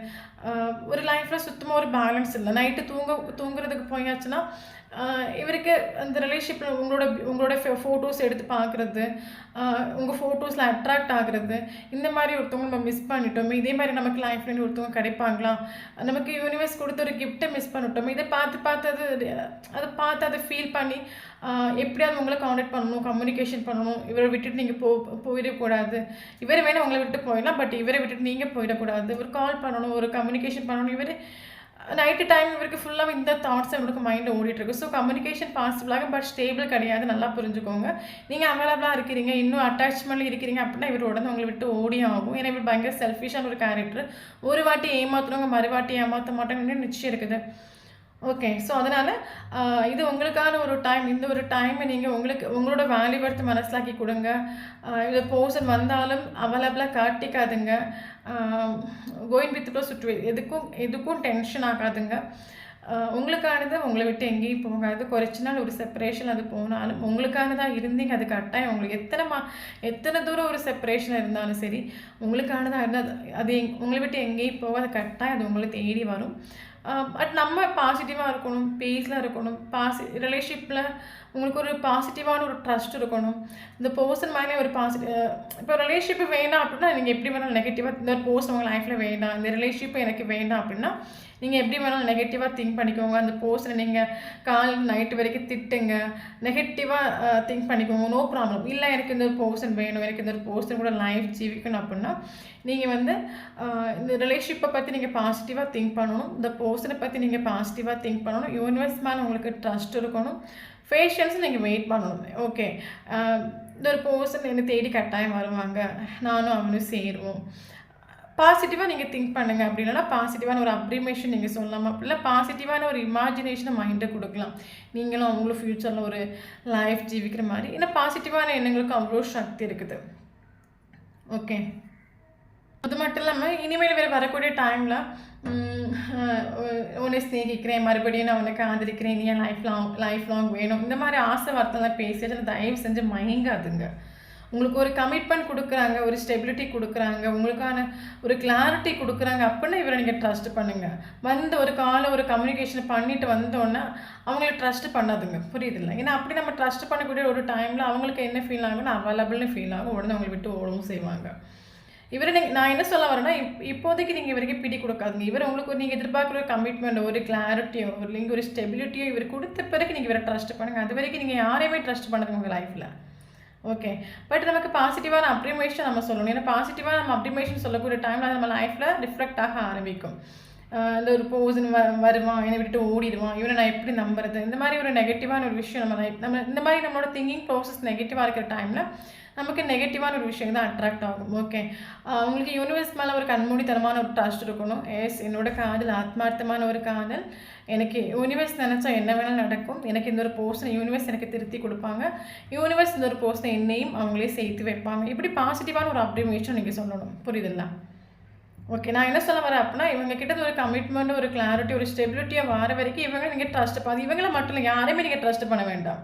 ஒரு லைஃப்பில் சுத்தமாக ஒரு பேலன்ஸ் இல்லை. நைட்டு தூங்குறதுக்கு போயாச்சுன்னா இவருக்கு அந்த ரிலேஷன்ஷிப்பில் உங்களோட ஃபோட்டோஸ் எடுத்து பார்க்குறது, உங்கள் ஃபோட்டோஸில் அட்ராக்ட் ஆகுறது, இந்த மாதிரி ஒருத்தவங்க நம்ம மிஸ் பண்ணிட்டோமே, இதே மாதிரி நமக்கு லைஃப்ல ஒருத்தவங்க கிடைப்பாங்களா, நமக்கு யூனிவர்ஸ் கொடுத்த ஒரு கிஃப்ட்டை மிஸ் பண்ணிட்டோமே, இதை பார்த்து அதை ஃபீல் பண்ணி எப்படியாவது உங்களை காண்டாக்ட் பண்ணணும், கம்யூனிகேஷன் பண்ணணும், இவரை விட்டுட்டு நீங்கள் போயிடக்கூடாது, இவரை வேணால் உங்களை விட்டு போயிடலாம், பட் இவரை விட்டுட்டு நீங்கள் போயிடக்கூடாது, ஒரு கால் பண்ணணும், ஒரு கம்யூனிகேஷன் பண்ணணும். இவர் நைட்டு டைம் இவருக்கு ஃபுல்லாக இந்த தாட்ஸ் இவருக்கு மைண்டில் ஓடிட்டுருக்கு. ஸோ கம்யூனிகேஷன் பாசிபிளாக பட் ஸ்டேபிள் கிடையாது, நல்லா புரிஞ்சுக்கோங்க. நீங்கள் அவைலபிளாக இருக்கிறீங்க, இன்னும் அட்டாச்மெண்ட்டில் இருக்கிறீங்க அப்படின்னா இவர் உடனே உங்களை விட்டு ஓடி ஆகும். ஏன்னா இவர் பயங்கர செல்ஃபிஷான ஒரு கேரக்டர். ஒரு வாட்டி ஏமாத்துறவங்க மறுவாட்டி ஏமாற்ற மாட்டாங்கன்னு நிச்சயம் இருக்குது. ஓகே. ஸோ அதனால் இது உங்களுக்கான ஒரு டைம். இந்த ஒரு டைமை நீங்கள் உங்களோட வேல்யூ வர்த்து மனசிலாக்கி கொடுங்க. இது பர்சன் வந்தாலும் அவைலபிளாக காட்டிக்காதுங்க. கோயிங் வித் ப்ளஸ் எதுக்கும் டென்ஷன் ஆகாதுங்க. உங்களுக்கானது உங்களை விட்டு எங்கேயும் போகாது. குறைச்சி நாள் ஒரு செப்பரேஷன் அது போனாலும் உங்களுக்கானதாக இருந்தீங்க, அது கட்டாயம் உங்களுக்கு எத்தனை தூரம் ஒரு செப்பரேஷன் இருந்தாலும் சரி, உங்களுக்கானதாக இருந்தால் அது உங்களை விட்டு எங்கேயும் போகாது, கட்டாயம் அது உங்களை தேடி வரும். பட் நம்ம பாசிட்டிவாக இருக்கணும், பீஸில் இருக்கணும். ரிலேஷன்ஷிப்பில் உங்களுக்கு ஒரு பாசிட்டிவான ஒரு ட்ரஸ்ட் இருக்கணும். இந்த பர்சன் மேலே ஒரு இப்போ ரிலேஷன்ஷிப்பு வேண்டாம் அப்படின்னா நீங்கள் எப்படி வேணாலும் நெகட்டிவாக, இந்த ஒரு பர்சன் உங்கள் லைஃப்பில் வேண்டாம், இந்த ரிலேஷன்ஷிப்பு எனக்கு வேண்டாம் அப்படின்னா நீங்கள் எப்படி வேணாலும் நெகட்டிவாக திங்க் பண்ணிக்கோங்க. அந்த பர்சனை நீங்கள் காலையில் நைட்டு வரைக்கும் திட்டுங்க, நெகட்டிவாக திங்க் பண்ணிக்கோங்க, நோ ப்ராப்ளம். இல்லை எனக்கு இந்த ஒரு பர்சன் வேணும், எனக்கு இந்த ஒரு பர்சன் கூட லைஃப் ஜீவிக்கணும் அப்படின்னா நீங்கள் இந்த ரிலேஷன்ஷிப்பை பற்றி நீங்கள் பாசிட்டிவாக திங்க் பண்ணணும். இந்த பர்சனை பற்றி நீங்கள் பாசிட்டிவாக திங்க் பண்ணணும். யூனிவர்ஸ் மேலே உங்களுக்கு ட்ரஸ்ட் இருக்கணும். பேஷன்ஸ் நீங்கள் வெயிட் பண்ணணும். ஓகே, இந்த ஒரு பர்சன் என்னை தேடி கட்டாயம் வருவாங்க, நானும் அவனும் சேருவோம். பாசிட்டிவாக நீங்கள் திங்க் பண்ணுங்கள். அப்படி இல்லைனா பாசிட்டிவான ஒரு அப்ரிமேஷன் நீங்கள் சொல்லலாம். அப்படின்னா பாசிட்டிவான ஒரு இமேஜினேஷனை மைண்டை கொடுக்கலாம். நீங்களும் அவங்களும் ஃப்யூச்சரில் ஒரு லைஃப் ஜீவிக்கிற மாதிரி. ஏன்னா பாசிட்டிவான எண்ணங்களுக்கு அவ்வளோ சக்தி இருக்குது. ஓகே, அது மட்டும் இல்லாமல் இனிமேல் வேறு வரக்கூடிய டைமில் உன்னை ஸ்நேகிக்கிறேன், மறுபடியும் நான் உனக்கு ஆதரிக்கிறேன், நீ என் லைஃப் லாங் வேணும், இந்த மாதிரி ஆசை வார்த்தைலாம் பேசிட்டு தயவு செஞ்சு மயங்காதுங்க. உங்களுக்கு ஒரு கமிட்மெண்ட் கொடுக்குறாங்க, ஒரு ஸ்டெபிலிட்டி கொடுக்குறாங்க, உங்களுக்கான ஒரு கிளாரிட்டி கொடுக்குறாங்க அப்படின்னா இவரை நீங்கள் ட்ரஸ்ட் பண்ணுங்கள். ஒரு கம்யூனிகேஷன் பண்ணிட்டு வந்தோன்னா அவங்கள ட்ரஸ்ட் பண்ணாதுங்க, புரியுதில்லை? ஏன்னா அப்படி நம்ம ட்ரஸ்ட் பண்ணக்கூடிய ஒரு டைமில் அவங்களுக்கு என்ன ஃபீல் ஆகும்னா அவைலபிள்னு ஃபீல் ஆகும், உடனே அவங்களை விட்டு ஓடவும் செய்வாங்க. நான் என்ன சொல்ல வரேன்னா, இப்போதைக்கு நீங்கள் இவருக்கு பிடி கொடுக்காதுங்க. இவர் உங்களுக்கு நீங்கள் எதிர்பார்க்குற ஒரு கமிட்மெண்ட், ஒரு கிளாரிட்டியோ, ஒரு ஸ்டெபிலிட்டியோ இவர் கொடுத்த பிறகு நீங்கள் இவரை ட்ரஸ்ட் பண்ணுங்கள். அது வரைக்கும் நீங்கள் யாரையுமே ட்ரஸ்ட் பண்ணுங்க உங்கள் லைஃப்பில். ஓகே, பட் நமக்கு பாசிட்டிவான அப்ரிமேஷன் நம்ம சொல்லணும். ஏன்னா பாசிட்டிவாக நம்ம அப்ரிமேஷன் சொல்லக்கூடிய டைமில் அது நம்ம லைஃப்பில் ரிஃப்ளெக்ட் ஆக ஆரம்பிக்கும். இந்த ஒரு பர்சன் வருவான், என்னை விட்டு ஓடிடுவான், இவனை நான் எப்படி நம்புறது, இந்த மாதிரி ஒரு நெகட்டிவான ஒரு விஷயம் நம்ம இந்த மாதிரி நம்மளோட திங்கிங் ப்ராசஸ் நெகட்டிவாக இருக்கிற டைமில் நமக்கு நெகட்டிவான ஒரு விஷயம் தான் அட்ராக்ட் ஆகும். ஓகே, உங்களுக்கு யூனிவர்ஸ் மேலே ஒரு கண்மூடித்தனமான ஒரு ட்ரஸ்ட் இருக்கணும். என்னோட காதல் ஆத்மார்த்தமான ஒரு காதல், எனக்கு யூனிவர்ஸ் நினச்சா என்ன வேணாலும் நடக்கும், எனக்கு இந்த ஒரு பர்சன் யூனிவர்ஸ் எனக்கு திருத்தி கொடுப்பாங்க, யூனிவர்ஸ் இந்த ஒரு பர்சனை என்னையும் அவங்களே சேர்த்து வைப்பாங்க. இப்படி பாசிட்டிவான ஒரு அப்ரிமேஷன் நீங்கள் சொல்லணும், புரியுதுல்ல? ஓகே, நான் என்ன சொல்ல வரேன் அப்படின்னா இவங்க கிட்ட ஒரு கமிட்மெண்ட், ஒரு கிளாரிட்டி, ஒரு ஸ்டெபிலிட்டியாக வர வரைக்கும் இவங்க நீங்கள் ட்ரஸ்ட் பண்ணி, இவங்கள மட்டும் இல்லை யாரையுமே நீங்கள் ட்ரஸ்ட் பண்ண வேண்டாம்.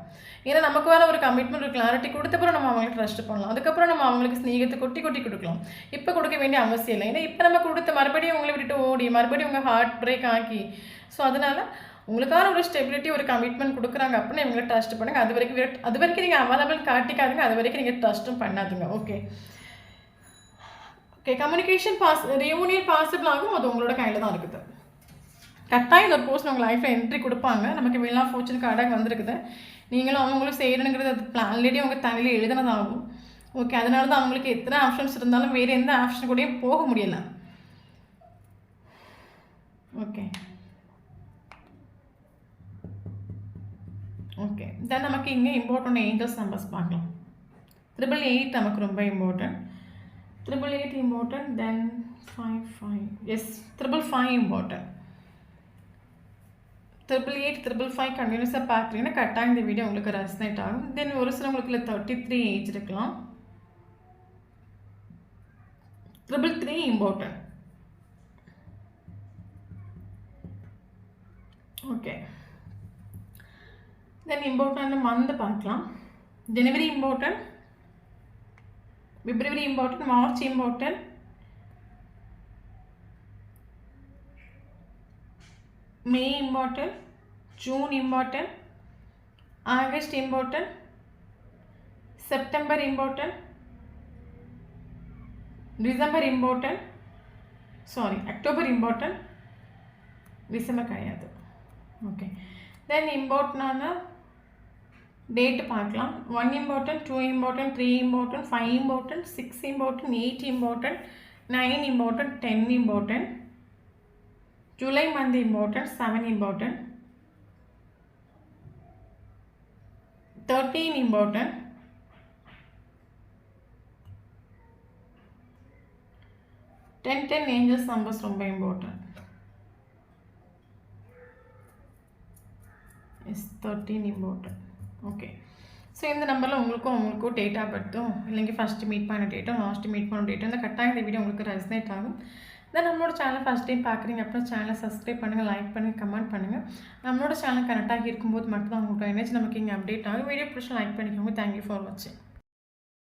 ஏன்னா நமக்கு வர ஒரு கமிட்மெண்ட், ஒரு கிளாரிட்டி கொடுத்தப்பறம் நம்ம அவங்களுக்கு ட்ரஸ்ட் பண்ணலாம். அதுக்கப்புறம் நம்ம அவங்களுக்கு ஸ்நேகத்தை கொட்டி கொடுக்கலாம். இப்போ கொடுக்க வேண்டிய அவசியம் இல்லை. ஏன்னா இப்போ நம்ம கொடுத்த மறுபடியும் உங்களை விட்டுட்டு ஓடி மறுபடியும் உங்கள் ஹார்ட் பிரேக் ஆக்கி, ஸோ அதனால் உங்களுக்கான ஒரு ஸ்டெபிலிட்டி, ஒரு கமிட்மெண்ட் கொடுக்குறாங்க அப்படின்னா இவங்களை ட்ரஸ்ட் பண்ணுங்கள். அது வரைக்கும் நீங்கள் அவைலபிள் காட்டிக்காதுங்க, அது வரைக்கும் நீங்கள் ட்ரஸ்ட்டும் பண்ணாதுங்க. ஓகே, கம்யூனிகேஷன் ரியூனியன் பாசிபிள் ஆகும், அது உங்களோட கையில் தான் இருக்குது. கரெக்டாக இந்த ஒரு பர்சன் உங்கள் லைஃப்பில் என்ட்ரி கொடுப்பாங்க. நமக்கு வீல் ஆஃப் ஃபார்ச்சூன் கார்டாக வந்திருக்குது. நீங்களும் அவங்களும் செய்யணுங்கிறது அது பிளான்லேயே உங்கள் தலையில் எழுதினதாகும். ஓகே, அதனால தான் அவங்களுக்கு எத்தனை ஆப்ஷன்ஸ் இருந்தாலும் வேறு எந்த ஆப்ஷன் கூடயும் போக முடியலை. ஓகே ஓகே தென் நமக்கு இங்கே இம்பார்ட்டன்ட் ஏஞ்சல்ஸ் நம்பர்ஸ் பார்க்கலாம். 888 நமக்கு ரொம்ப important. 888 important, then 55. Yes, 555 important. 888 கண்டினியூஸாக பார்க்குறீங்கன்னா கரெக்டாக இந்த வீடியோ உங்களுக்கு ரெசனேட் ஆகும். தென் ஒரு சிலவங்களுக்கு 33 ஏஜ் இருக்கலாம். 333 important. Okay, then important month பார்க்கலாம். January important, February important, March important, May important, June important, August important, September important, December important, October important, December கிடையாது. ஓகே, தென் இம்பார்ட்டனான டேட்டு பார்க்கலாம். 1 important, 2 important, 3 important, 5 important, 6 important, 8 important, 9 important, 10 important, July month important, 7 important, 13 important, 10 angels numbers ரொம்ப important. Yes, 13 important. Okay, so இந்த நம்பரில் உங்களுக்கும் date of பர்த்தும் இல்லைங்க first meet பண்ண டேட்டும் last meet பண்ண டேட்டும் இந்த கட்டாயம் இந்த வீடியோ உங்களுக்கு ரெசனேட் ஆகும். தென் நம்மளோட சேனல் ஃபஸ்ட் டைம் பார்க்குறீங்க அப்படின்னா சேனலை சப்ஸ்கிரைப் பண்ணுங்கள், லைக் பண்ணுங்கள், கமெண்ட் பண்ணுங்கள். நம்மளோட சேனல் கனெக்டாகி இருக்கும்போது மட்டும்தான் உங்களோட எனர்ஜி நமக்கு இங்கே அப்டேட் ஆகும். வீடியோ பிடிச்சி லைக் பண்ணிக்கோங்க. தேங்க்யூ ஃபார் வாட்சிங்.